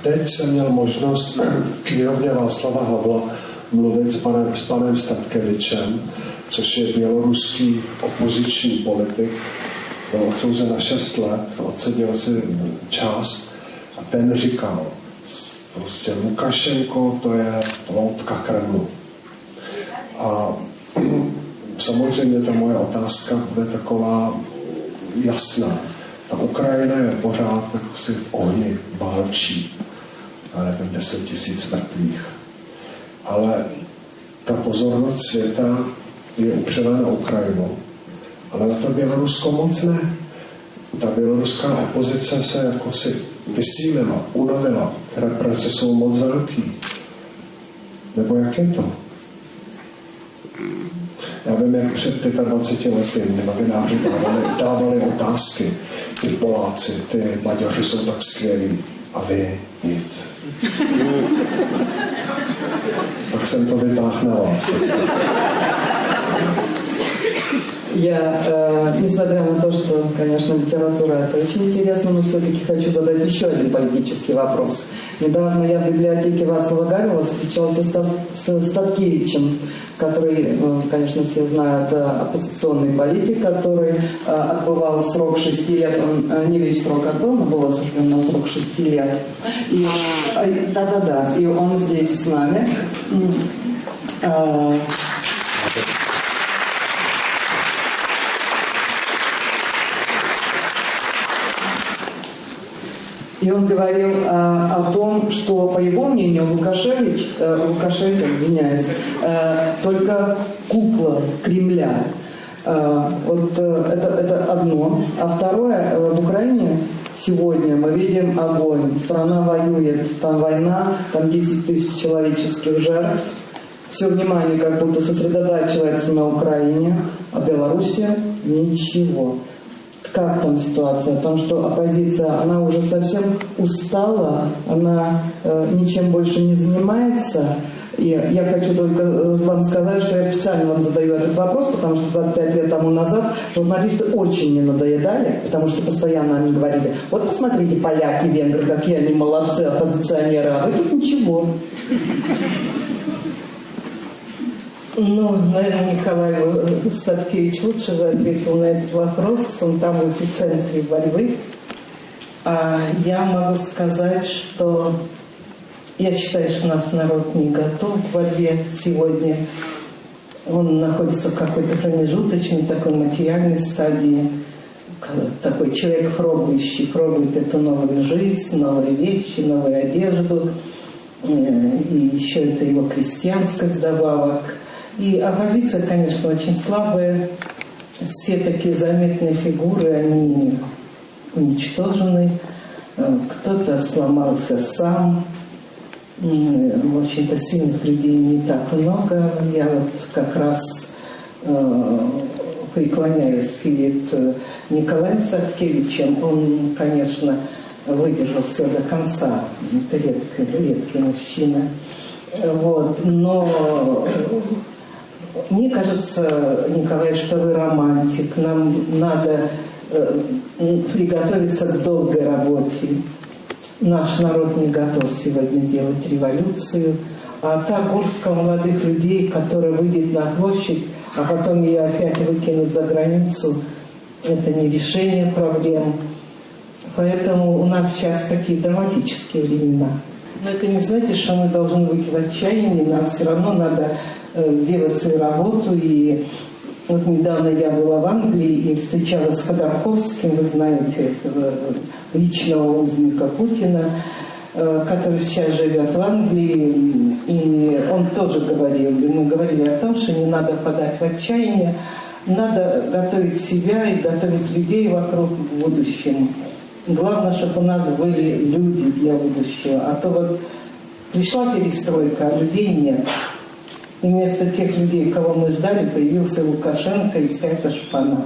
teď jsem měl možnost v knihovně Václava Havla mluvit s panem Statkevičem, což je běloruský opoziční politik. Byl odsouzen na 6 let, odseděl si čas a ten říkal, prostě Lukašenko to je loutka Kremlu. A samozřejmě ta moje otázka bude taková jasná. Ta Ukrajina je pořád si v ohni válčí. Já nevím, 10 000 mrtvých. Ale ta pozornost světa je upřena na Ukrajinu. Ale na to Bělorusko moc ne. Ta běloruská opozice se jako si vysílila, unavila. Represe jsou moc velký. Nebo jak je to? Já vím, jak před 25 lety novináři dávali otázky. Ty Poláci, ty Maďaři jsou tak skvělí. A vy nic. Tak jsem to vytáhl na vás. Я, несмотря на то, что, конечно, литература это очень интересно, но все-таки хочу задать еще один политический вопрос. Недавно я в библиотеке Вацлава Гавела встречался с Статкевичем, который, конечно, все знают, оппозиционный политик, который отбывал срок 6 лет. Он не весь срок отбыл, но был осужден на срок 6 лет. И, да-да-да, и он здесь с нами. И он говорил о том, что, по его мнению, Лукашенко, извиняюсь, только кукла Кремля. Вот это одно. А второе, в Украине сегодня мы видим огонь. Страна воюет, там война, там 10 000 человеческих жертв. Все внимание как будто сосредотачивается на Украине, а Беларуси ничего. Как там ситуация? О том, что оппозиция, она уже совсем устала, она ничем больше не занимается. И я хочу только вам сказать, что я специально вам задаю этот вопрос, потому что 25 лет тому назад журналисты очень мне надоедали, потому что постоянно они говорили, вот посмотрите, поляки, венгры, какие они молодцы, оппозиционеры, а вы тут ничего. Ну, наверное, Николай Статкевич лучше бы ответил на этот вопрос. Он там в эпицентре борьбы. А я могу сказать, что я считаю, что наш народ не готов к борьбе сегодня. Он находится в какой-то промежуточной такой материальной стадии. Такой человек пробующий, пробует эту новую жизнь, новые вещи, новую одежду. И еще это его крестьянскость добавок. И оппозиция, конечно, очень слабая. Все такие заметные фигуры, они уничтожены. Кто-то сломался сам. В общем-то, сильных людей не так много. Я вот как раз преклоняюсь перед Николаем Статкевичем. Он, конечно, выдержал все до конца. Это редкий мужчина. Вот. Но мне кажется, Николай, что вы романтик. Нам надо приготовиться к долгой работе. Наш народ не готов сегодня делать революцию. А та горстка молодых людей, которая выйдет на площадь, а потом ее опять выкинут за границу, это не решение проблем. Поэтому у нас сейчас такие драматические времена. Но это не значит, что мы должны выйти в отчаяние. Нам все равно надо делать свою работу. И вот недавно я была в Англии и встречалась с Ходорковским, вы знаете, этого личного узника Путина, который сейчас живет в Англии. И он тоже говорил, мы говорили о том, что не надо впадать в отчаяние, надо готовить себя и готовить людей вокруг к будущему. Главное, чтобы у нас были люди для будущего. А то вот пришла перестройка, а людей нет. И вместо тех людей, кого мы ждали, появился Лукашенко и вся эта шпана.